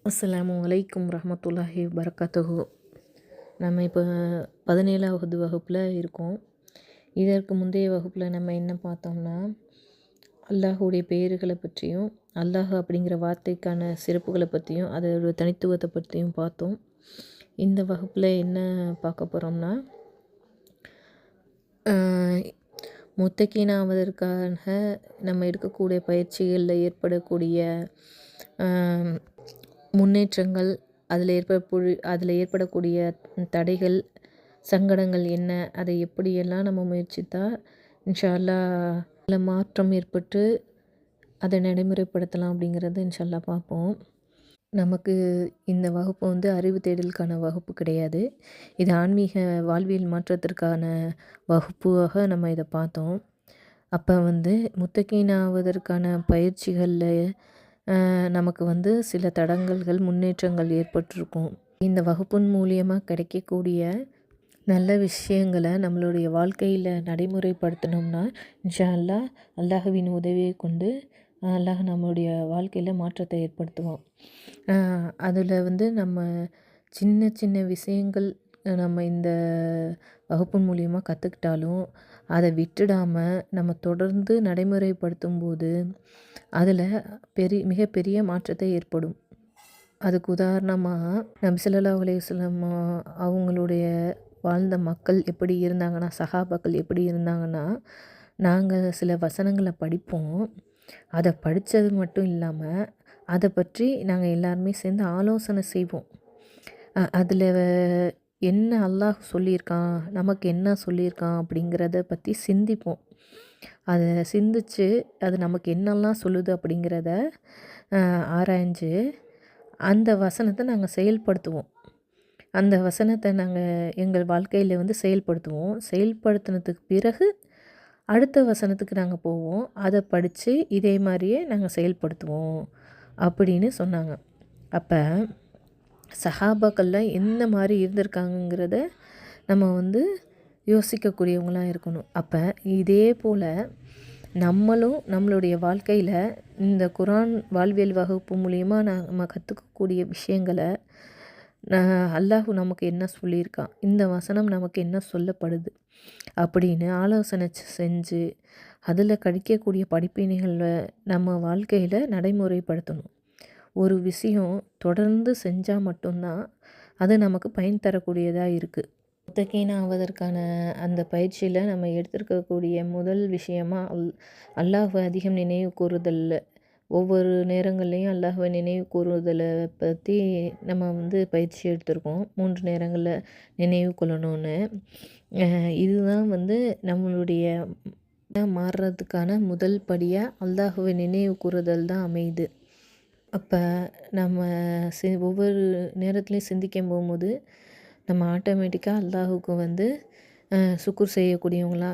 அஸ்ஸலாமு அலைக்கும் ரஹ்மத்துல்லாஹி வபரகாத்துஹு. நம்ம இப்போ 17வது வகுப்பில் இருக்கோம். இதற்கு முந்தைய வகுப்பில் நம்ம என்ன பார்த்தோம்னா, அல்லாஹுடைய பெயர்களை பற்றியும் அல்லாஹ் அப்படிங்கிற வார்த்தைக்கான சிறப்புகளை பற்றியும் அதோட தனித்துவத்தை பற்றியும் பார்த்தோம். இந்த வகுப்பில் என்ன பார்க்க போகிறோம்னா, முத்தகீனாவதற்காக நம்ம எடுக்கக்கூடிய பயிற்சிகளில் ஏற்படக்கூடிய முன்னேற்றங்கள், அதில் ஏற்படக்கூடிய தடைகள், சங்கடங்கள் என்ன, அதை எப்படியெல்லாம் நம்ம முயற்சித்தா இன்ஷா அல்லாஹ் அதில் மாற்றம் ஏற்பட்டு அதை நடைமுறைப்படுத்தலாம் அப்படிங்கிறத இன்ஷா அல்லாஹ் பார்ப்போம். நமக்கு இந்த வகுப்பு அறிவு தேடலுக்கான வகுப்பு கிடையாது. இது ஆன்மீக வாழ்வியல் மாற்றத்திற்கான வகுப்பாக நம்ம இதை பார்த்தோம். அப்போ முத்தகீனாவதற்கான பயிற்சிகளில் நமக்கு சில தடங்கல்கள், முன்னேற்றங்கள் ஏற்பட்டிருக்கும். இந்த வகுப்பின் மூலியமாக கிடைக்கக்கூடிய நல்ல விஷயங்களை நம்மளுடைய வாழ்க்கையில் நடைமுறைப்படுத்தினோம்னா இன்ஷா அல்லாஹ் அல்லாஹ்வின் உதவியை கொண்டு அல்லாஹ் நம்மளுடைய வாழ்க்கையில் மாற்றத்தை ஏற்படுத்துவோம். அதில் நம்ம சின்ன சின்ன விஷயங்கள் நம்ம இந்த வகுப்பின் மூலியமாக கற்றுக்கிட்டாலும் அதை விட்டுடாமல் நம்ம தொடர்ந்து நடைமுறைப்படுத்தும் போது அதில் மிகப்பெரிய மாற்றத்தை ஏற்படும். அதுக்கு உதாரணமாக நபி ஸல்லல்லாஹு அலைஹி வஸல்லம் அவங்களுடைய வாழ்ந்த மக்கள் எப்படி இருந்தாங்கன்னா, சஹாபாக்கள் எப்படி இருந்தாங்கன்னா, நாங்கள் சில வசனங்களை படிப்போம். அதை படித்தது மட்டும் இல்லாமல் அதை பற்றி நாங்கள் எல்லாருமே சேர்ந்து ஆலோசனை செய்வோம். அதில் என்ன அல்லாஹ் சொல்லியிருக்கான், நமக்கு என்ன சொல்லியிருக்கான் அப்படிங்கிறத பற்றி சிந்திப்போம். அதை சிந்தித்து அது நமக்கு என்னெல்லாம் சொல்லுது அப்படிங்கிறத ஆராய்ஞ்சு அந்த வசனத்தை நாங்கள் செயல்படுத்துவோம். அந்த வசனத்தை நாங்கள் எங்கள் வாழ்க்கையில் செயல்படுத்துவோம். செயல்படுத்தினதுக்கு பிறகு அடுத்த வசனத்துக்கு நாங்கள் போவோம். அதை படித்து இதே மாதிரியே நாங்கள் செயல்படுத்துவோம் அப்படின்னு சொன்னாங்க. அப்போ சஹாபாக்கள்லாம் எந்த மாதிரி இருந்திருக்காங்கங்கிறத நம்ம யோசிக்கக்கூடியவங்களாக இருக்கணும். அப்போ இதே போல் நம்மளும் நம்மளுடைய வாழ்க்கையில் இந்த குர்ஆன் வாழ்வியல் வகுப்பு மூலிமா நம்ம கற்றுக்கக்கூடிய விஷயங்களை அல்லாஹ் நமக்கு என்ன சொல்லியிருக்கான், இந்த வசனம் நமக்கு என்ன சொல்லப்படுது அப்படின்னு ஆலோசனை செஞ்சு அதில் கிடைக்கக்கூடிய படிப்பினைகளை நம்ம வாழ்க்கையில் நடைமுறைப்படுத்தணும். ஒரு விஷயம் தொடர்ந்து செஞ்சால் மட்டும்தான் அது நமக்கு பயன் தரக்கூடியதாக இருக்குது. முத்தகீனா ஆவதற்கான அந்த பயிற்சியில் நம்ம எடுத்துருக்கக்கூடிய முதல் விஷயமாக அல்லாஹ்வை அதிகம் நினைவு கூறுதல். ஒவ்வொரு நேரங்கள்லேயும் அல்லாஹ்வை நினைவு கூறுதலை பற்றி நம்ம பயிற்சி எடுத்திருக்கோம். 3 நேரங்களில் நினைவு கொள்ளணும்னு. இதுதான் நம்மளுடைய மாறுறதுக்கான முதல் படியாக அல்லாஹ்வை நினைவு கூறுதல் தான் அமையுது. அப்போ நம்ம ஒவ்வொரு நேரத்துலையும் சிந்திக்க போகும்போது நம்ம ஆட்டோமேட்டிக்காக அல்லாஹுக்கு சுக்குர் செய்யக்கூடியவங்களா,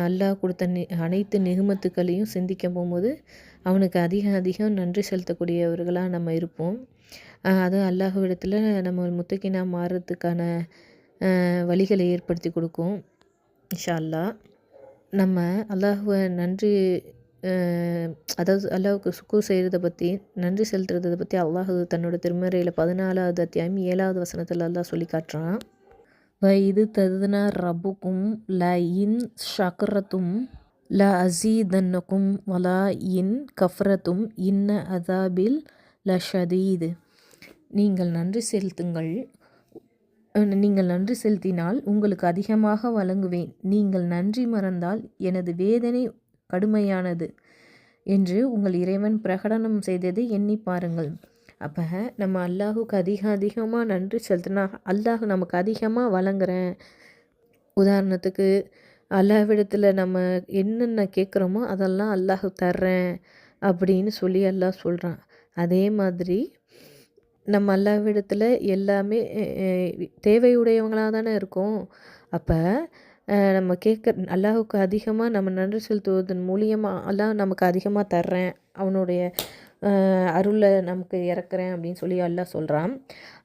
அல்லாஹ் கொடுத்த அனைத்து நிகமத்துக்களையும் சிந்திக்க போகும்போது அவனுக்கு அதிகம் நன்றி செலுத்தக்கூடியவர்களாக நம்ம இருப்போம். அது அல்லாஹ்விடத்தில் நம்ம முத்தகீனா மாறுறதுக்கான வழிகளை ஏற்படுத்தி கொடுக்கும் இன்ஷா அல்லாஹ். நம்ம அல்லாஹ்வை நன்றி அதாவது அல்லாஹ்வுக்கு சுக்கூர் செய்கிறத பற்றி, நன்றி செலுத்துறதை பற்றி அல்லாஹ் தன்னோட திருமறையில் 14வது அத்தியாயம் 7வது வசனத்தில் அல்லாஹ் சொல்லி காட்டுறான். இது ததுனா ரப்புக்கும் ல இன் ஷக்ரத்தும் ல அசீதன்னக்கும் வலா இன் கஃப்ரத்தும் இன்ன அதாபில் ல ஷதீது. நீங்கள் நன்றி செலுத்தினால் உங்களுக்கு அதிகமாக வழங்குவேன். நீங்கள் நன்றி மறந்தால் எனது வேதனை கடுமையானது என்று உங்கள் இறைவன் பிரகடனம் செய்ததை எண்ணி பாருங்கள். அப்போ நம்ம அல்லாஹுக்கு அதிகமாக நன்றி செலுத்தினா அல்லாஹ் நமக்கு அதிகமாக வழங்குறேன். உதாரணத்துக்கு அல்லாஹ்விடத்தில் நம்ம என்னென்ன கேட்குறோமோ அதெல்லாம் அல்லாஹ் தர்றேன் அப்படின்னு சொல்லி அல்லாஹ் சொல்கிறான். அதே மாதிரி நம்ம அல்லாஹ்விடத்தில் எல்லாமே தேவையுடையவங்களாக தானே இருக்கோம். அப்போ நம்ம அல்லாஹுக்கு அதிகமாக நம்ம நன்றி செலுத்துவதன் மூலியமாக அல்லாஹ் நமக்கு அதிகமாக தர்றேன், அவனுடைய அருளை நமக்கு இறக்குறேன் அப்படின்னு சொல்லி அல்லாஹ் சொல்கிறான்.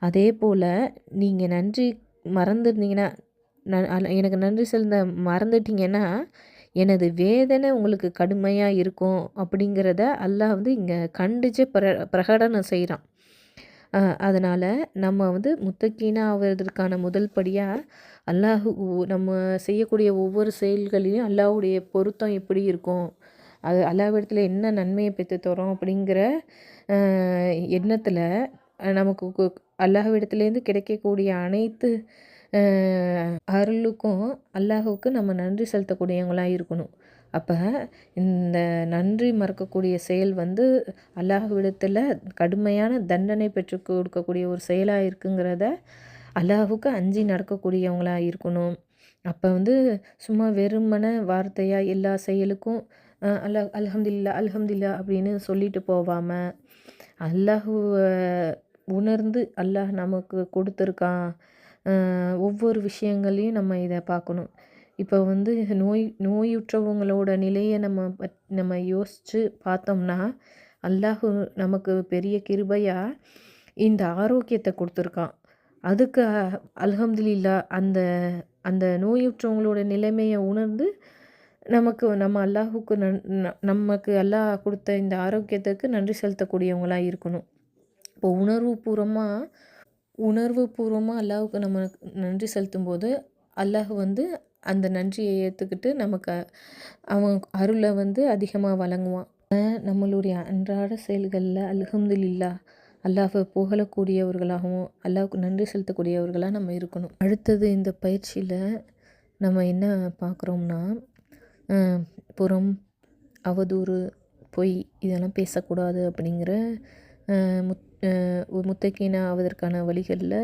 அதே போல் நீங்கள் நன்றி மறந்துருந்தீங்கன்னா, எனக்கு நன்றி செலுத்த மறந்துட்டீங்கன்னா எனது வேதனை உங்களுக்கு கடுமையாக இருக்கும் அப்படிங்கிறத அல்லாஹ் இங்கே கண்டித்து பிரகடனம் செய்கிறான். அதனால் நம்ம வந்து முத்தக்கீனா ஆவதற்கான முதல் படியாக நம்ம செய்யக்கூடிய ஒவ்வொரு செயல்களையும் அல்லாஹ்வுடைய பொருத்தம் எப்படி இருக்கும், அது அல்லாஹ்விடத்தில் என்ன நன்மையை பெற்று தரோம் அப்படிங்கிற எண்ணத்தில் நமக்கு அல்லாஹ்விடத்துலேருந்து கிடைக்கக்கூடிய அனைத்து அருளுக்கும் அல்லாஹுக்கு நம்ம நன்றி செலுத்தக்கூடியவங்களாக இருக்கணும். அப்போ இந்த நன்றி மறக்கக்கூடிய செயல் வந்து அல்லாஹ்விடத்தில் கடுமையான தண்டனை பெற்று கொடுக்கக்கூடிய ஒரு செயலாக இருக்குங்கிறத அல்லாஹுக்கு அஞ்சி நடக்கக்கூடியவங்களாக இருக்கணும். அப்போ வந்து சும்மா வெறுமன வார்த்தையாக எல்லா செயலுக்கும் அல்ஹம்துலில்லாஹ் அல்ஹம்துலில்லாஹ் அப்படின்னு சொல்லிட்டு போகாமல் அல்லாஹுவ உணர்ந்து அல்லாஹ் நமக்கு கொடுத்துருக்கான். ஒவ்வொரு விஷயங்களையும் நம்ம இதை பார்க்கணும். இப்போ வந்து நோயுற்றவங்களோட நிலையை நம்ம யோசித்து பார்த்தோம்னா அல்லாஹ் நமக்கு பெரிய கிருபையாக இந்த ஆரோக்கியத்தை கொடுத்துருக்கான். அதுக்கு அல்ஹம்துலில்லாஹ் அந்த அந்த நோயுற்றவங்களோட நிலைமையை உணர்ந்து நம்ம அல்லாஹுக்கு நமக்கு அல்லாஹ் கொடுத்த இந்த ஆரோக்கியத்துக்கு நன்றி செலுத்தக்கூடியவங்களாக இருக்கணும். இப்போ உணர்வுபூர்வமாக அல்லாஹுக்கு நம்ம நன்றி செலுத்தும்போது அல்லாஹ் வந்து அந்த நன்றியை ஏற்றுக்கிட்டு நமக்கு அவன் அருளை வந்து அதிகமாக வழங்குவான். நம்மளுடைய அன்றாட செயல்களில் அல்ஹம்துலில்லாஹ் அல்லாஹை புகழக்கூடியவர்களாகவும் அல்லாஹுக்கு நன்றி செலுத்தக்கூடியவர்களாக நம்ம இருக்கணும். அடுத்தது இந்த பயிற்சியில் நம்ம என்ன பார்க்குறோம்னா, புறம், அவதூறு, பொய் இதெல்லாம் பேசக்கூடாது அப்படிங்கிற முத்தக்கீனா ஆவதற்கான வழிகளில்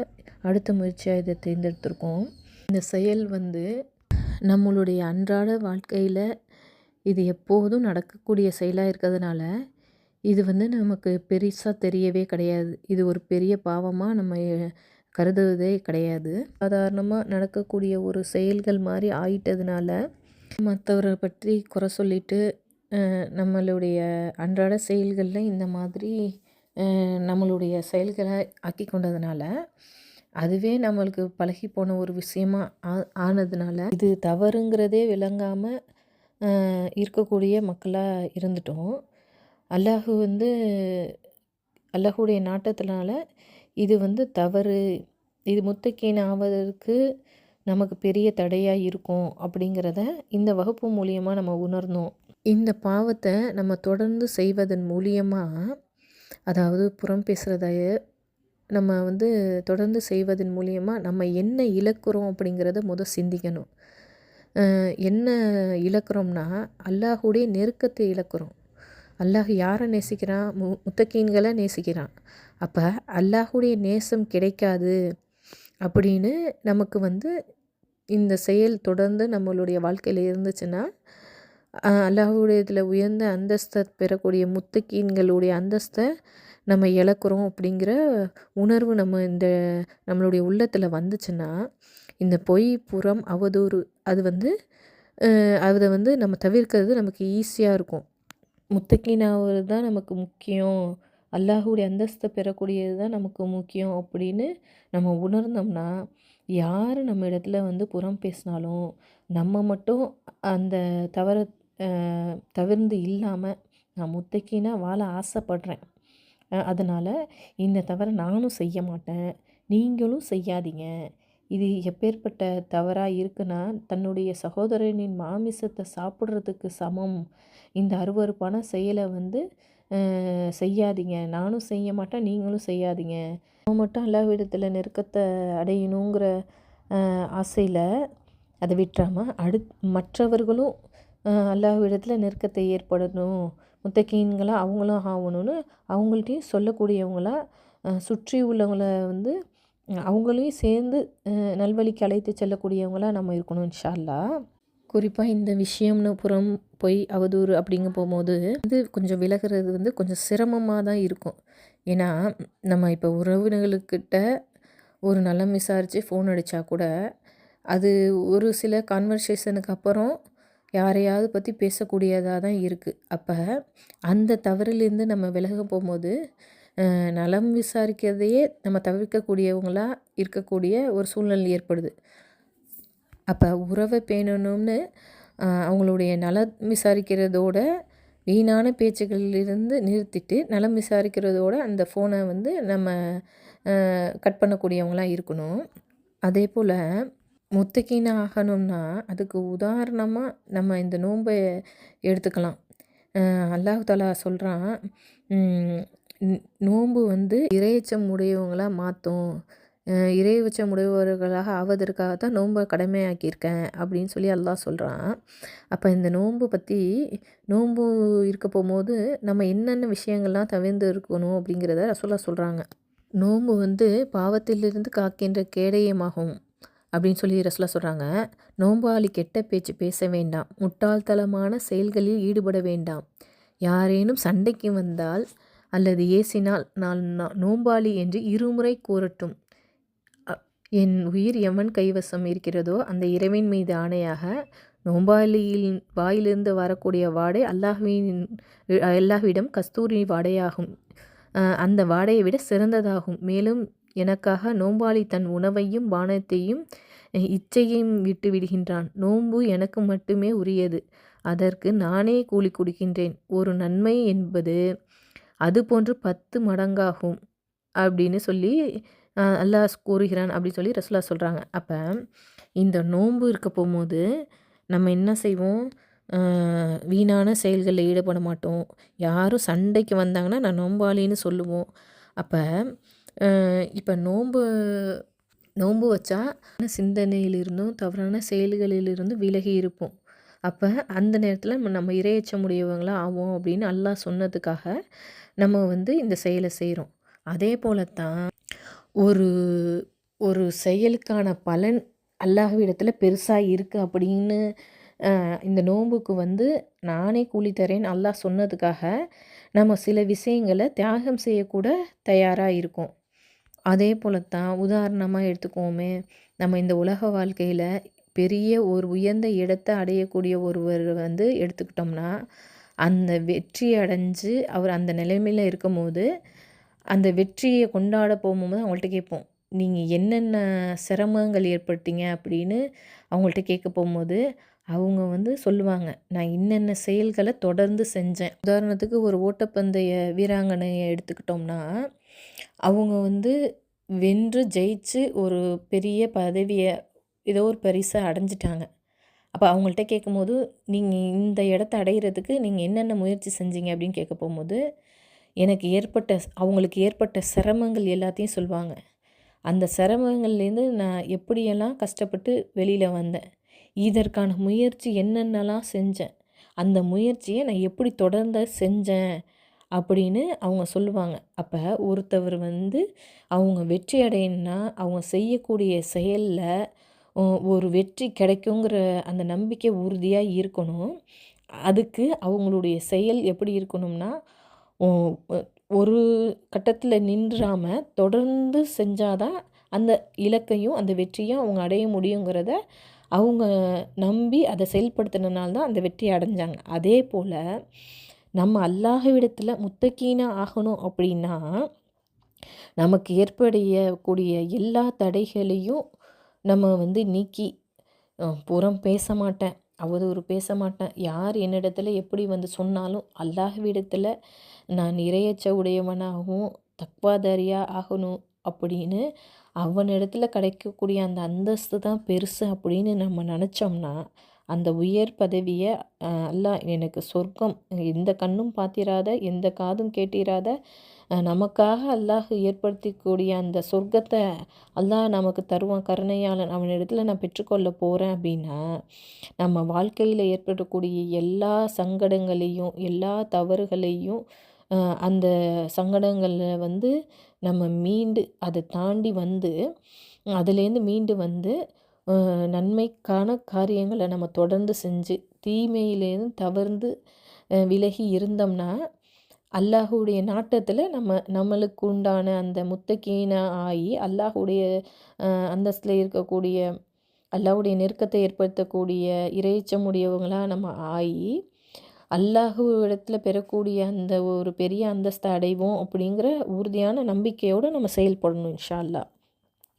அடுத்த முயற்சியாக இதை தேர்ந்தெடுத்திருக்கோம். இந்த செயல் வந்து நம்மளுடைய அன்றாட வாழ்க்கையில் இது எப்போதும் நடக்கக்கூடிய செயலாக இருக்கிறதுனால இது வந்து நமக்கு பெருசாக தெரியவே கிடையாது. இது ஒரு பெரிய பாவமாக நம்ம கருதுவதே கிடையாது. சாதாரணமாக நடக்கக்கூடிய ஒரு செயல்கள் மாதிரி ஆயிட்டதுனால மற்றவரை பற்றி குறை சொல்லிட்டு நம்மளுடைய அன்றாட செயல்களில் இந்த மாதிரி நம்மளுடைய செயல்களை ஆக்கி கொண்டதுனால அதுவே நம்மளுக்கு பழகி போன ஒரு விஷயமா ஆனதுனால இது தவறுங்கிறதே விளங்காமல் இருக்கக்கூடிய மக்களாக இருந்துட்டோம். அல்லாஹு வந்து அல்லாஹுடைய நாட்டத்தினால இது வந்து தவறு, இது முத்தக்கீன் ஆவதற்கு நமக்கு பெரிய தடையாக இருக்கும் அப்படிங்கிறத இந்த வகுப்பு மூலியமாக நம்ம உணர்ந்தோம். இந்த பாவத்தை நம்ம தொடர்ந்து செய்வதன் மூலியமாக, அதாவது புறம் பேசுகிறதைய நம்ம வந்து தொடர்ந்து செய்வதன் மூலியமாக நம்ம என்ன இழக்கிறோம் அப்படிங்கிறத சிந்திக்கணும். என்ன இழக்கிறோம்னா அல்லாஹுடைய நெருக்கத்தை இழக்கிறோம். அல்லாஹ் யாரை நேசிக்கிறான்? முத்தக்கீன்களை நேசிக்கிறான். அப்போ அல்லாஹுடைய நேசம் கிடைக்காது அப்படின்னு நமக்கு வந்து இந்த செயல் தொடர்ந்து நம்மளுடைய வாழ்க்கையில் இருந்துச்சுன்னா அல்லாஹுடைய இதில் உயர்ந்த அந்தஸ்தை பெறக்கூடிய முத்தக்கீன்களுடைய அந்தஸ்தை நம்ம இழக்கிறோம் அப்படிங்கிற உணர்வு நம்மளுடைய உள்ளத்தில் வந்துச்சுன்னா இந்த பொய், புறம், அவதூறு அதை வந்து நம்ம தவிர்க்கிறது நமக்கு ஈஸியாக இருக்கும். முத்தக்கீனாவது தான் நமக்கு முக்கியம், அல்லாஹுடைய அந்தஸ்தை பெறக்கூடியது தான் நமக்கு முக்கியம் அப்படின்னு நம்ம உணர்ந்தோம்னா யார் நம்ம இடத்துல வந்து புறம் பேசினாலும் நம்ம மட்டும் அந்த தவறை தவிர்ந்து இல்லாமல் நான் முத்தக்கீனா வாழ ஆசைப்படுறேன், அதனால் இந்த தவறை நானும் செய்ய மாட்டேன், நீங்களும் செய்யாதீங்க, இது எப்பேற்பட்ட தவறாக இருக்குன்னா தன்னுடைய சகோதரனின் மாமிசத்தை சாப்பிட்றதுக்கு சமம், இந்த அருவருப்பான செயலை வந்து செய்யாதீங்க, நானும் செய்ய மாட்டேன், நீங்களும் செய்யாதீங்க. நம்ம மட்டும் அல்லாஹ்விடத்தில் நெருக்கத்தை அடையணுங்கிற ஆசையில் அதை விட்டுறாமல் மற்றவர்களும் அல்லாஹ்விடத்தில் நெருக்கத்தை ஏற்படணும், முத்தக்கீன்களாக அவங்களும் ஆகணும்னு அவங்கள்ட்டையும் சொல்லக்கூடியவங்களா, சுற்றி உள்ளவங்களை வந்து அவங்களையும் சேர்ந்து நல்வழிக்கு அழைத்து செல்லக்கூடியவங்களாக நம்ம இருக்கணும் இன்ஷா அல்லாஹ். குறிப்பாக இந்த விஷயம்னு புறம், பொய், அவதூறு அப்படிங்க போகும்போது இது கொஞ்சம் விலகிறது வந்து கொஞ்சம் சிரமமாக தான் இருக்கும். ஏன்னா நம்ம இப்போ உறவினர்களுக்கிட்ட ஒரு நலம் விசாரித்து ஃபோன் அடித்தா கூட அது ஒரு சில கான்வர்சேஷனுக்கு அப்புறம் யாரையாவது பற்றி பேசக்கூடியதாக தான் இருக்குது. அப்போ அந்த தவறிலேருந்து நம்ம விலக போகும்போது நலம் விசாரிக்கிறதையே நம்ம தவிர்க்கக்கூடியவங்களாக இருக்கக்கூடிய ஒரு சூழ்நிலை ஏற்படுது. அப்போ உறவை பேணணும்னு அவங்களுடைய நலம் விசாரிக்கிறதோட வீணான பேச்சுகளிலிருந்து நிறுத்திட்டு நலம் விசாரிக்கிறதோட அந்த ஃபோனை வந்து நம்ம கட் பண்ணக்கூடியவங்களாம் இருக்கணும். அதே போல் முத்தகீனா ஆகணும்னா அதுக்கு உதாரணமாக நம்ம இந்த நோன்பை எடுத்துக்கலாம். அல்லாஹ் தஆலா சொல்கிறான், நோன்பு வந்து இறையச்சம் உடையவங்களாக மாற்றும், இறையச்சம் உடையவர்களாக ஆவதற்காக தான் நோன்பை கடமையாக்கியிருக்கேன் அப்படின்னு சொல்லி அல்லாஹ் சொல்கிறான். அப்போ இந்த நோன்பு பற்றி, நோன்பு இருக்க போகும்போது நம்ம என்னென்ன விஷயங்கள்லாம் தவிர்த்து இருக்கணும் அப்படிங்கிறத ரசூலுல்லாஹ் சொல்கிறாங்க. நோன்பு வந்து பாவத்திலிருந்து காக்கின்ற கேடயமாகும் அப்படின்னு சொல்லி ரசூலுல்லாஹ் சொல்கிறாங்க. நோன்பாளி கெட்ட பேச்சு பேச வேண்டாம், முட்டாள்தனமான செயல்களில் ஈடுபட வேண்டாம். யாரேனும் சண்டைக்கு வந்தால் அல்லது ஏசினால் நான் நோன்பாளி என்று இருமுறை கூறட்டும். என் உயிர் எவன் கைவசம் இருக்கிறதோ அந்த இறைவன் மீது ஆணையாக நோன்பாளியின் வாயிலிருந்து வரக்கூடிய வாடை அல்லாஹ்விடம் கஸ்தூரி வாடையாகும். அந்த வாடையை விட சிறந்ததாகும். மேலும் எனக்காக நோன்பாளி தன் உணவையும் பானத்தையும் இச்சையையும் விட்டு விடுகின்றான். நோன்பு எனக்கு மட்டுமே உரியது, அதற்கு நானே கூலி கொடுக்கின்றேன். ஒரு நன்மை என்பது அது போன்று 10 மடங்காகும் அப்படின்னு சொல்லி அல்லாஹ் கூறுகிறான் அப்படின்னு சொல்லி ரசூலுல்லாஹ் சொல்கிறாங்க. அப்போ இந்த நோன்பு இருக்க போகும்போது நம்ம என்ன செய்வோம்? வீணான செயல்களில் ஈடுபட மாட்டோம். யாரும் சண்டைக்கு வந்தாங்கன்னா நான் நோன்பாளின்னு சொல்லுவோம். அப்போ இப்போ நோன்பு வச்சா சிந்தனையிலிருந்தும் தவறான செயல்களிலிருந்தும் விலகி இருப்போம். அப்போ அந்த நேரத்தில் நம்ம இறையச்சம் உடையவங்களாக ஆவோம் அப்படின்னு அல்லாஹ் சொன்னதுக்காக நம்ம வந்து இந்த செயலை செய்கிறோம். அதே போலத்தான் ஒரு செயலுக்கான பலன் அல்லாஹ்விடத்தில் பெருசாக இருக்குது அப்படின்னு இந்த நோன்புக்கு வந்து நானே கூலி தரேன்னு அல்லாஹ் சொன்னதுக்காக நம்ம சில விஷயங்களை தியாகம் செய்யக்கூட தயாராக இருக்கோம். அதே போலத்தான் உதாரணமாக எடுத்துக்கோமே, நம்ம இந்த உலக வாழ்க்கையில் பெரிய ஒரு உயர்ந்த இடத்தை அடையக்கூடிய ஒருவர் வந்து எடுத்துக்கிட்டோம்னா, அந்த வெற்றி அடைஞ்சு அவர் அந்த நிலைமையில் இருக்கும்போது அந்த வெற்றியை கொண்டாட போகும்போது அவங்கள்ட்ட கேட்போம், நீங்கள் என்னென்ன சிரமங்கள் ஏற்பட்டீங்க அப்படின்னு அவங்கள்ட்ட கேட்க போகும்போது அவங்க வந்து சொல்லுவாங்க, நான் இன்னென்ன செயல்களை தொடர்ந்து செஞ்சேன். உதாரணத்துக்கு ஒரு ஓட்டப்பந்தய வீராங்கனையை எடுத்துக்கிட்டோம்னா, அவங்க வந்து வென்று ஜெயிச்சு ஒரு பெரிய பதவியை ஏதோ ஒரு பரிசை அடைஞ்சிட்டாங்க. அப்போ அவங்கள்ட்ட கேட்கும்போது, நீங்கள் இந்த இடத்த அடையிறதுக்கு நீங்கள் என்னென்ன முயற்சி செஞ்சீங்க அப்படின்னு கேட்க போகும்போது அவங்களுக்கு ஏற்பட்ட சிரமங்கள் எல்லாத்தையும் சொல்லுவாங்க. அந்த சிரமங்கள்லேருந்து நான் எப்படியெல்லாம் கஷ்டப்பட்டு வெளியில் வந்தேன், இதற்கான முயற்சி என்னென்னலாம் செஞ்சேன், அந்த முயற்சியை நான் எப்படி தொடர்ந்து செஞ்சேன் அப்படின்னு அவங்க சொல்லுவாங்க. அப்போ ஒருத்தவர் வந்து அவங்க வெற்றி அடையணுன்னா அவங்க செய்யக்கூடிய செயலில் ஒரு வெற்றி கிடைக்குங்கிற அந்த நம்பிக்கை உறுதியாக இருக்கணும். அதுக்கு அவங்களுடைய செயல் எப்படி இருக்கணும்னா, ஒரு கட்டத்தில் நின்றாமல் தொடர்ந்து செஞ்சாதான் அந்த இலக்கையும் அந்த வெற்றியும் அவங்க அடைய முடியுங்கிறத அவங்க நம்பி அதை செயல்படுத்தினால தான் அந்த வெற்றியை அடைஞ்சாங்க. அதே போல் நம்ம அல்லாஹ்விடத்தில் முத்தகீனா ஆகணும் அப்படின்னா நமக்கு ஏற்படக்கூடிய எல்லா தடைகளையும் நம்ம வந்து நீக்கி, புறம் பேச மாட்டேன், அவதூறு பேச மாட்டேன், யார் என்னிடத்துல எப்படி வந்து சொன்னாலும் அல்லாஹ்விடத்தில் நான் இறையச்ச உடையவனாகவும் தக்வாதாரியாக ஆகணும் அப்படின்னு அவனிடத்துல கிடைக்கக்கூடிய அந்த அந்தஸ்து தான் பெருசு அப்படின்னு நம்ம நினச்சோம்னா அந்த உயர் பதவியை அல்லாஹ் எனக்கு சொர்க்கம் எந்த கண்ணும் பார்த்திராத எந்த காதும் கேட்டிராத நமக்காக அல்லாஹ் ஏற்படுத்திக்கூடிய அந்த சொர்க்கத்தை அல்லாஹ் நமக்கு தருவான் கருணையாளன், அவனிடத்துல நான் பெற்றுக்கொள்ள போகிறேன் அப்படின்னா நம்ம வாழ்க்கையில் ஏற்படக்கூடிய எல்லா சங்கடங்களையும் எல்லா தவறுகளையும் அந்த சங்கடங்களில் வந்து நம்ம மீண்டு அதை தாண்டி வந்து அதுலேருந்து மீண்டு வந்து நன்மைக்கான காரியங்களை நம்ம தொடர்ந்து செஞ்சு தீமையிலேருந்து தவிர்த்து விலகி இருந்தோம்னா அல்லாஹுடைய நாட்டத்தில் நம்மளுக்கு உண்டான அந்த முத்தகீனா ஆகி அல்லாஹுடைய அந்தஸ்தில் இருக்கக்கூடிய அல்லாஹுடைய நெருக்கத்தை ஏற்படுத்தக்கூடிய இறைச்சமுடையவங்களாக நம்ம ஆகி அல்லாஹு இடத்துல பெறக்கூடிய அந்த ஒரு பெரிய அந்தஸ்தை அடைவோம் அப்படிங்கிற உறுதியான நம்பிக்கையோடு நம்ம செயல்படணும். இன்ஷா அல்லாஹ்.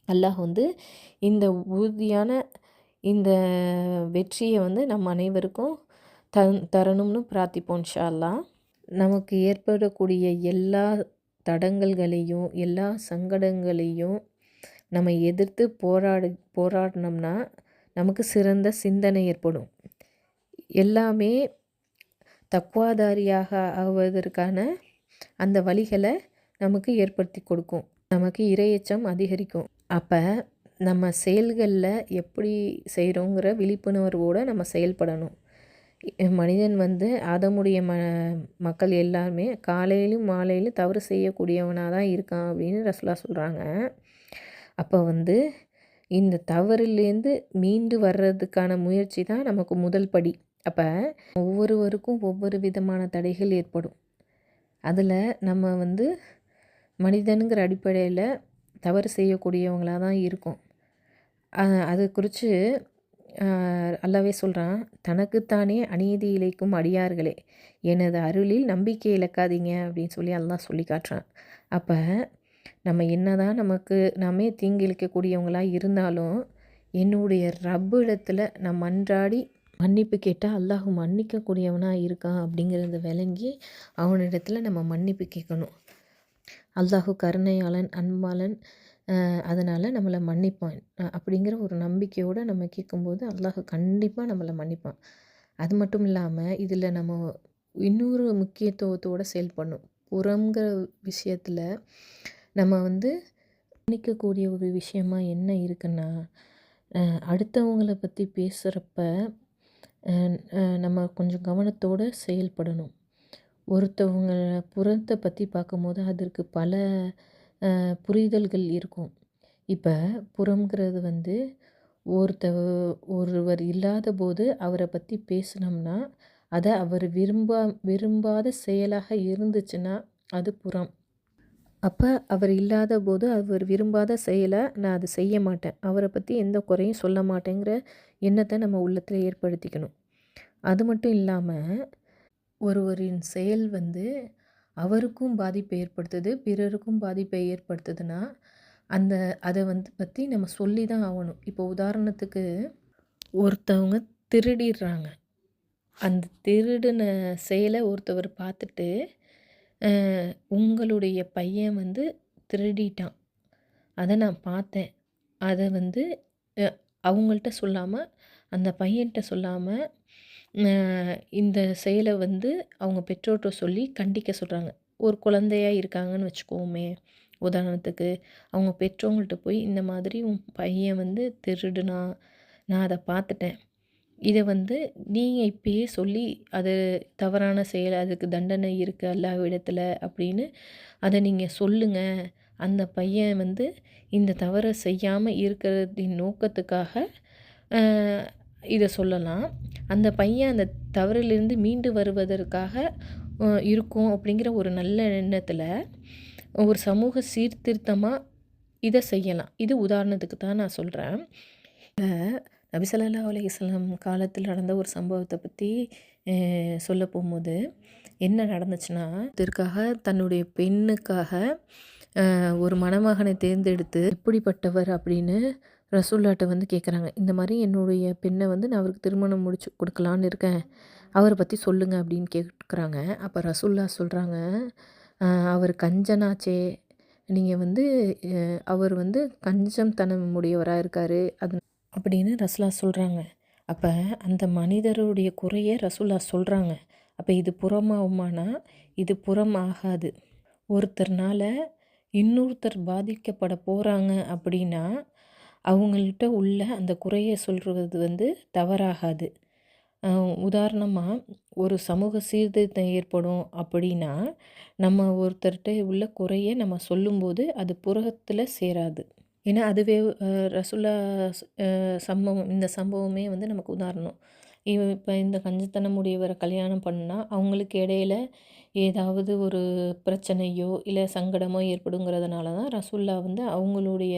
அல்லாஹ் வந்து இந்த உறுதியான இந்த வெற்றியை வந்து நம்ம அனைவருக்கும் தரணும்னு பிரார்த்திப்போம் இன்ஷா அல்லாஹ். நமக்கு ஏற்படக்கூடிய எல்லா தடங்கல்களையும் எல்லா சங்கடங்களையும் நம்ம எதிர்த்து போராடினோம்னா நமக்கு சிறந்த சிந்தனை ஏற்படும். எல்லாமே தக்வாதாரியாக ஆவதற்கான அந்த வழிகளை நமக்கு ஏற்படுத்தி கொடுக்கும். நமக்கு இறையச்சம் அதிகரிக்கும். அப்போ நம்ம செயல்களில் எப்படி செய்கிறோங்கிற விழிப்புணர்வோடு நம்ம செயல்படணும். மனிதன் ஆதமுடைய மக்கள் எல்லாருமே காலையிலும் மாலையிலும் தவறு செய்யக்கூடியவனாக தான் இருக்கான் அப்படின்னு ரசூலுல்லாஹ் சொல்கிறாங்க. அப்போ இந்த தவறிலேருந்து மீண்டு வர்றதுக்கான முயற்சி தான் நமக்கு முதல் படி. அப்போ ஒவ்வொருவருக்கும் ஒவ்வொரு விதமான தடைகள் ஏற்படும். அதில் நம்ம மனிதனுங்கிற அடிப்படையில் தவறு செய்யக்கூடியவங்களாக தான் இருக்கும். அது குறித்து அல்லாஹ்வே சொல்கிறான், தனக்குத்தானே அநீதி இழைக்கும் அடியார்களே எனது அருளில் நம்பிக்கை இழக்காதீங்க அப்படின்னு சொல்லி அல்லாஹ் சொல்லி காட்டுறான். அப்போ நம்ம என்னதான் நமக்கு நாமே தீங்கு இழைக்கக்கூடியவங்களாக இருந்தாலும் என்னுடைய ரப்பு இடத்துல நான் மன்றாடி மன்னிப்பு கேட்டால் அல்லாஹ் மன்னிக்கக்கூடியவனாக இருக்கான் அப்படிங்கிறத விளங்கி அவனிடத்தில் நம்ம மன்னிப்பு கேட்கணும். அல்லாஹு கருணையாளன் அன்பாளன், அதனால் நம்மளை மன்னிப்பான் அப்படிங்கிற ஒரு நம்பிக்கையோடு நம்ம கேட்கும்போது அல்லாஹ் கண்டிப்பாக நம்மளை மன்னிப்பான். அது மட்டும் இல்லாமல் இதில் நம்ம இன்னொரு முக்கியத்துவத்தோடு செயல்படணும். புறங்கிற விஷயத்தில் நம்ம மன்னிக்கக்கூடிய ஒரு விஷயமா என்ன இருக்குன்னா, அடுத்தவங்களை பற்றி பேசுகிறப்ப நம்ம கொஞ்சம் கவனத்தோடு செயல்படணும். ஒருத்தவங்க புறத்தை பற்றி பார்க்கும்போது அதற்கு பல புரிதல்கள் இருக்கும். இப்போ புறம்ங்கிறது ஒருவர் இல்லாத போது அவரை பற்றி பேசினோம்னா அதை அவர் விரும்பாத செயலாக இருந்துச்சுன்னா அது புறம். அப்போ அவர் இல்லாத போது அவர் விரும்பாத செயலை நான் அதை செய்ய மாட்டேன், அவரை பற்றி எந்த குறையும் சொல்ல மாட்டேங்கிற எண்ணத்தை நம்ம உள்ளத்தில் ஏற்படுத்திக்கணும். அது மட்டும் இல்லாமல் ஒருவரின் செயல் அவருக்கும் பாதிப்பை ஏற்படுத்துது பிறருக்கும் பாதிப்பை ஏற்படுத்துதுன்னா அதை பற்றி நம்ம சொல்லி தான் ஆகணும். இப்போ உதாரணத்துக்கு ஒருத்தவங்க திருடிடுறாங்க. அந்த திருடின செயலை ஒருத்தவர் பார்த்துட்டு உங்களுடைய பையன் திருடிட்டான், அதை நான் பார்த்தேன், அதை அவங்கள்ட்ட சொல்லாமல் அந்த பையன்கிட்ட சொல்லாமல் இந்த செயலை அவங்க பெற்றோர்கிட்ட சொல்லி கண்டிக்க சொல்கிறாங்க. ஒரு குழந்தையாக இருக்காங்கன்னு வச்சுக்கோமே, உதாரணத்துக்கு அவங்க பெற்றவங்கள்ட்ட போய் இந்த மாதிரி உன் பையன் திருடுனா, நான் அதை பார்த்துட்டேன், இதை நீங்கள் இப்பயே சொல்லி அது தவறான செயல், அதுக்கு தண்டனை இருக்குது அல்லாஹ்விடத்தில் அப்படின்னு அதை நீங்கள் சொல்லுங்கள். அந்த பையன் இந்த தவறை செய்யாமல் இருக்கிறதின் நோக்கத்துக்காக இதை சொல்லலாம். அந்த பையன் அந்த தவறிலிருந்து மீண்டு வருவதற்காக இருக்கும் அப்படிங்கிற ஒரு நல்ல எண்ணத்தில் ஒரு சமூக சீர்திருத்தமாக இதை செய்யலாம். இது உதாரணத்துக்கு தான் நான் சொல்கிறேன். நபி ஸல்லல்லாஹு அலைஹி வஸல்லம் காலத்தில் நடந்த ஒரு சம்பவத்தை பற்றி சொல்ல போகும்போது என்ன நடந்துச்சுன்னா, இதற்காக தன்னுடைய பெண்ணுக்காக ஒரு மணமகனை தேர்ந்தெடுத்து எப்படிப்பட்டவர் அப்படின்னு ரசூல்லாட்ட கேட்குறாங்க. இந்த மாதிரி என்னுடைய பெண்ணை நான் அவருக்கு திருமணம் முடிச்சு கொடுக்கலான்னு இருக்கேன், அவரை பற்றி சொல்லுங்கள் அப்படின்னு கேட்குறாங்க. அப்போ ரசூல்லா சொல்கிறாங்க, அவர் கஞ்சனாச்சே, நீங்கள் அவர் கஞ்சம் தனம் உடையவராக இருக்கார் அது அப்படின்னு ரசூல்லா சொல்கிறாங்க. அப்போ அந்த மனிதருடைய குறையை ரசூல்லா சொல்கிறாங்க. அப்போ இது புறமாகுமானா இது புறம் ஆகாது. ஒருத்தர்னால இன்னொருத்தர் பாதிக்கப்பட போகிறாங்க அப்படின்னா அவங்கள்ட்ட உள்ள அந்த குறையை சொல்கிறது தவறாகாது. உதாரணமாக ஒரு சமூக சீர்திருத்தம் ஏற்படும் அப்படின்னா நம்ம ஒருத்தர்கிட்ட உள்ள குறையை நம்ம சொல்லும்போது அது புறத்தில் சேராது. ஏன்னா அதுவே ரசூல்லா இந்த சம்பவமே நமக்கு உதாரணம். இப்போ இந்த கஞ்சத்தனம் உடையவரை கல்யாணம் பண்ணால் அவங்களுக்கு இடையில ஏதாவது ஒரு பிரச்சனையோ இல்லை சங்கடமோ ஏற்படுங்கிறதுனால தான் ரசூல்லா அவங்களுடைய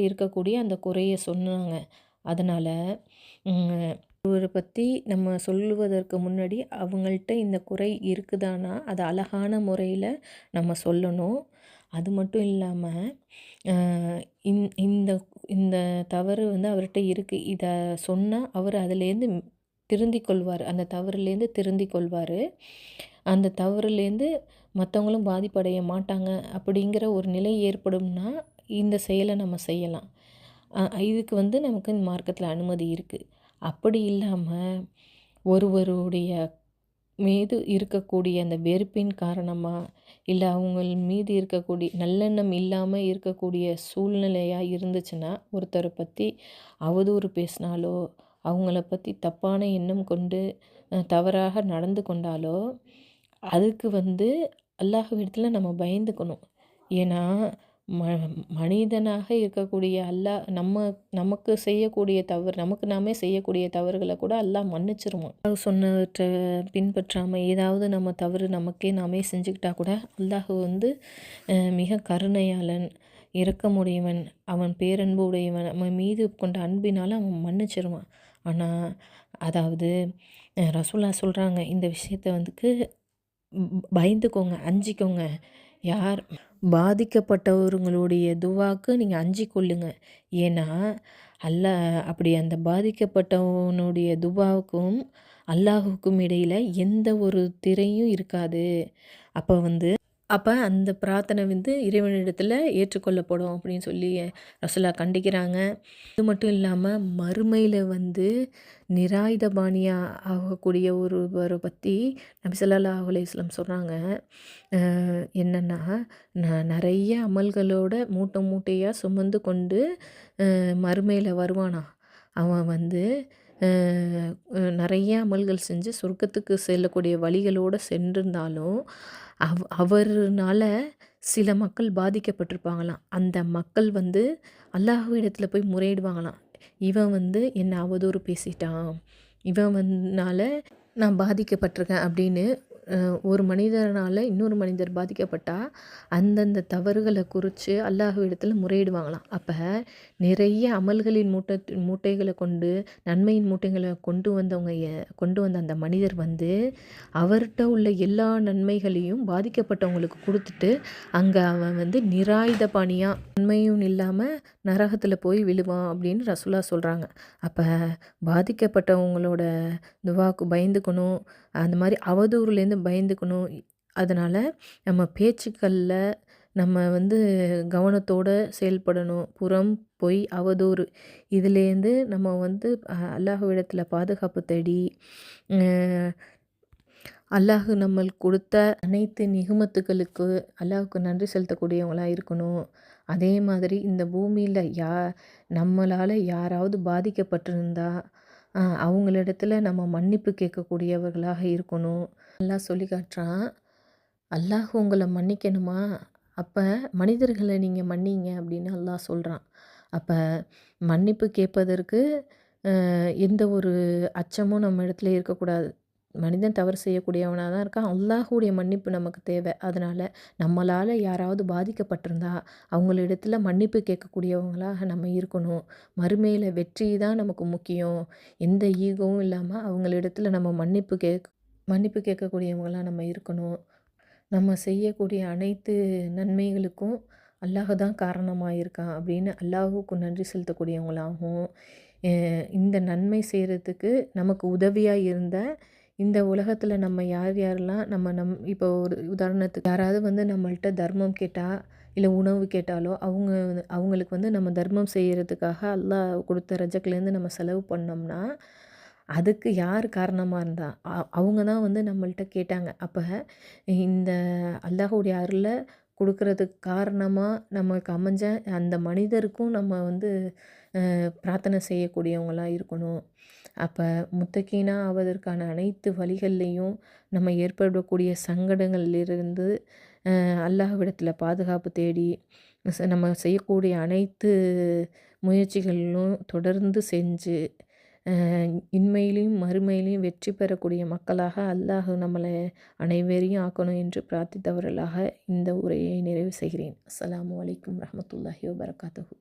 இருக்கக்கூடிய அந்த குறையை சொன்னாங்க. அதனால் ஒருவரை பற்றி நம்ம சொல்லுவதற்கு முன்னாடி அவங்கள்ட்ட இந்த குறை இருக்குதானா அதை அழகான முறையில் நம்ம சொல்லணும். அது மட்டும் இல்லாமல் இந்த இந்த தவறு அவர்கிட்ட இருக்குது, இதை சொன்னால் அவர் அதிலேருந்து திருந்திக் கொள்வார், அந்த தவறுலேருந்து திருந்திக் கொள்வார். அந்த தவறுலேருந்து மற்றவங்களும் பாதிப்படைய மாட்டாங்க அப்படிங்கிற ஒரு நிலை ஏற்படும்னா இந்த செயலை நம்ம செய்யலாம். இதுக்கு நமக்கு இந்த மார்க்கத்தில் அனுமதி இருக்குது. அப்படி இல்லாமல் ஒருவருடைய மீது இருக்கக்கூடிய அந்த வெறுப்பின் காரணமாக, இல்லை அவங்கள் மீது இருக்கக்கூடிய நல்லெண்ணம் இல்லாமல் இருக்கக்கூடிய சூழ்நிலையாக இருந்துச்சுன்னா, ஒருத்தரை பற்றி அவதூறு பேசினாலோ, அவங்கள பற்றி தப்பான எண்ணம் கொண்டு தவறாக நடந்து கொண்டாலோ, அதுக்கு அல்லாஹ்விடத்தில் நம்ம பயந்துக்கணும். ஏன்னா மனிதனாக இருக்கக்கூடிய அல்லாஹ் நமக்கு செய்யக்கூடிய தவறு, நமக்கு நாமே செய்யக்கூடிய தவறுகளை கூட அல்லாஹ் மன்னிச்சிருவான். அல்லாஹ் சொன்னவற்றை பின்பற்றாமல் ஏதாவது நம்ம தவறு நமக்கே நாமே செஞ்சுக்கிட்டா கூட அல்லாஹ் மிக கருணையாளன், இரக்கமுடையவன், அவன் பேரன்பு உடையவன், அவன் மீது கொண்ட அன்பினால் அவன் மன்னிச்சிருவான். ஆனால் அதாவது ரசூலுல்லாஹ் சொல்கிறாங்க, இந்த விஷயத்தை பயந்துக்கோங்க, அஞ்சிக்கோங்க. யார் பாதிக்கப்பட்டவர்களுடைய துவாக்கு நீங்கள் அஞ்சி கொள்ளுங்க. ஏன்னா அப்படி அந்த பாதிக்கப்பட்டவனுடைய துவாவுக்கும் அல்லாஹுக்கும் இடையில் எந்த ஒரு திரையும் இருக்காது. அப்போ அந்த பிரார்த்தனை இறைவனிடத்தில் ஏற்றுக்கொள்ளப்படும் அப்படின்னு சொல்லி ரசூலுல்லாஹ் கண்டிக்கிறாங்க. இது மட்டும் இல்லாமல் மறுமையில் நிராயுதபாணியாக ஆகக்கூடிய ஒருவரை பற்றி நபி ஸல்லல்லாஹு அலைஹி வஸல்லம் சொல்கிறாங்க. என்னென்னா, நிறைய அமல்களோட மூட்டை மூட்டையாக சுமந்து கொண்டு மறுமையில் வருவானா. அவன் நிறைய அமல்கள் செஞ்சு சொர்க்கத்துக்கு செல்லக்கூடிய வழிகளோடு சென்றிருந்தாலும் அவர்னால சில மக்கள் பாதிக்கப்பட்டிருப்பாங்களாம். அந்த மக்கள் அல்லாஹ்விடத்தில் போய் முறையிடுவாங்களாம். இவன் என்னை அவதூறு பேசிட்டான், இவனால நான் பாதிக்கப்பட்டிருக்கேன் அப்படின்னு. ஒரு மனிதனால் இன்னொரு மனிதர் பாதிக்கப்பட்டால் அந்தந்த தவறுகளை குறித்து அல்லாஹ்விடத்தில் முறையிடுவாங்களாம். அப்போ நிறைய அமல்களின் மூட்டைகளை கொண்டு, நன்மையின் மூட்டைகளை கொண்டு வந்த அந்த மனிதர் அவர்கிட்ட உள்ள எல்லா நன்மைகளையும் பாதிக்கப்பட்டவங்களுக்கு கொடுத்துட்டு அங்கே அவன் நிராயுதபாணியாக நன்மையும் இல்லாமல் நரகத்தில் போய் விழுவான் அப்படின்னு ரசூலுல்லாஹ் சொல்கிறாங்க. அப்போ பாதிக்கப்பட்டவங்களோட துவாக்கு பயந்துக்கணும், அந்த மாதிரி அவதூறுலேருந்து பயந்துக்கணும். அதனால் நம்ம பேச்சுக்களில் நம்ம கவனத்தோடு செயல்படணும். புறம், பொய், அவதூறு இதுலேருந்து நம்ம அல்லாஹ்விடத்தில் பாதுகாப்பு தேடி அல்லாஹ் நம்மளுக்கு கொடுத்த அனைத்து நிகுமத்துகளுக்கு அல்லாஹ்வுக்கு நன்றி செலுத்தக்கூடியவங்களாக இருக்கணும். அதே மாதிரி இந்த பூமியில் நம்மளால் யாராவது பாதிக்கப்பட்டிருந்தா அவங்களிடத்துல நம்ம மன்னிப்பு கேட்கக்கூடியவர்களாக இருக்கணும். அல்லாஹ் சொல்லி காட்டுறான், அல்லாஹ் உங்களை மன்னிக்கணுமா, அப்போ மனிதர்களை நீங்கள் மன்னிங்க அப்படின்னு அல்லாஹ் சொல்கிறான். அப்போ மன்னிப்பு கேட்பதற்கு எந்த ஒரு அச்சமும் நம்ம இடத்துல இருக்கக்கூடாது. மனிதன் தவறு செய்யக்கூடியவனாக தான் இருக்கான். அல்லாஹ்வுடைய மன்னிப்பு நமக்கு தேவை. அதனால் நம்மளால் யாராவது பாதிக்கப்பட்டிருந்தா அவங்களிடத்துல மன்னிப்பு கேட்கக்கூடியவங்களாக நம்ம இருக்கணும். மறுமையில் வெற்றி தான் நமக்கு முக்கியம். எந்த ஈகோவும் இல்லாமல் அவங்களிடத்துல நம்ம மன்னிப்பு கேட்கக்கூடியவங்களாக நம்ம இருக்கணும். நம்ம செய்யக்கூடிய அனைத்து நன்மைகளுக்கும் அல்லாஹ் தான் காரணமாக இருக்கான் அப்படின்னு அல்லாஹ்வுக்கு நன்றி செலுத்தக்கூடியவங்களாகவும், இந்த நன்மை செய்கிறதுக்கு நமக்கு உதவியாக இருந்த இந்த உலகத்தில் நம்ம யாரெல்லாம் இப்போ ஒரு உதாரணத்துக்கு யாராவது நம்மள்ட்ட தர்மம் கேட்டால், இல்லை உணவு கேட்டாலோ அவங்களுக்கு நம்ம தர்மம் செய்கிறதுக்காக அல்லாஹ் கொடுத்த ரஜக்லேருந்து நம்ம செலவு பண்ணோம்னா அதுக்கு யார் காரணமாக இருந்தா அவங்க தான் நம்மள்ட்ட கேட்டாங்க. அப்போ இந்த அல்லாஹ்வுடைய அருளை கொடுக்கறதுக்கு காரணமாக நமக்கு அமைஞ்ச அந்த மனிதருக்கும் நம்ம பிரார்த்தனை செய்யக்கூடியவங்களாக இருக்கணும். அப்போ முத்தகீனா ஆவதற்கான அனைத்து வழிகள்லேயும் நம்ம ஏற்படக்கூடிய சங்கடங்களிலிருந்து அல்லாஹ்விடத்தில் பாதுகாப்பு தேடி நம்ம செய்யக்கூடிய அனைத்து முயற்சிகளிலும் தொடர்ந்து செஞ்சு இன்மையிலையும் மறுமையிலையும் வெற்றி பெறக்கூடிய மக்களாக அல்லாஹ் நம்மளை அனைவரையும் ஆக்கணும் என்று பிரார்த்தித்தவர்களாக இந்த உரையை நிறைவு செய்கிறேன். அஸ்ஸலாமு அலைக்கும் வரஹ்மத்துல்லாஹி வபரகாத்துஹு.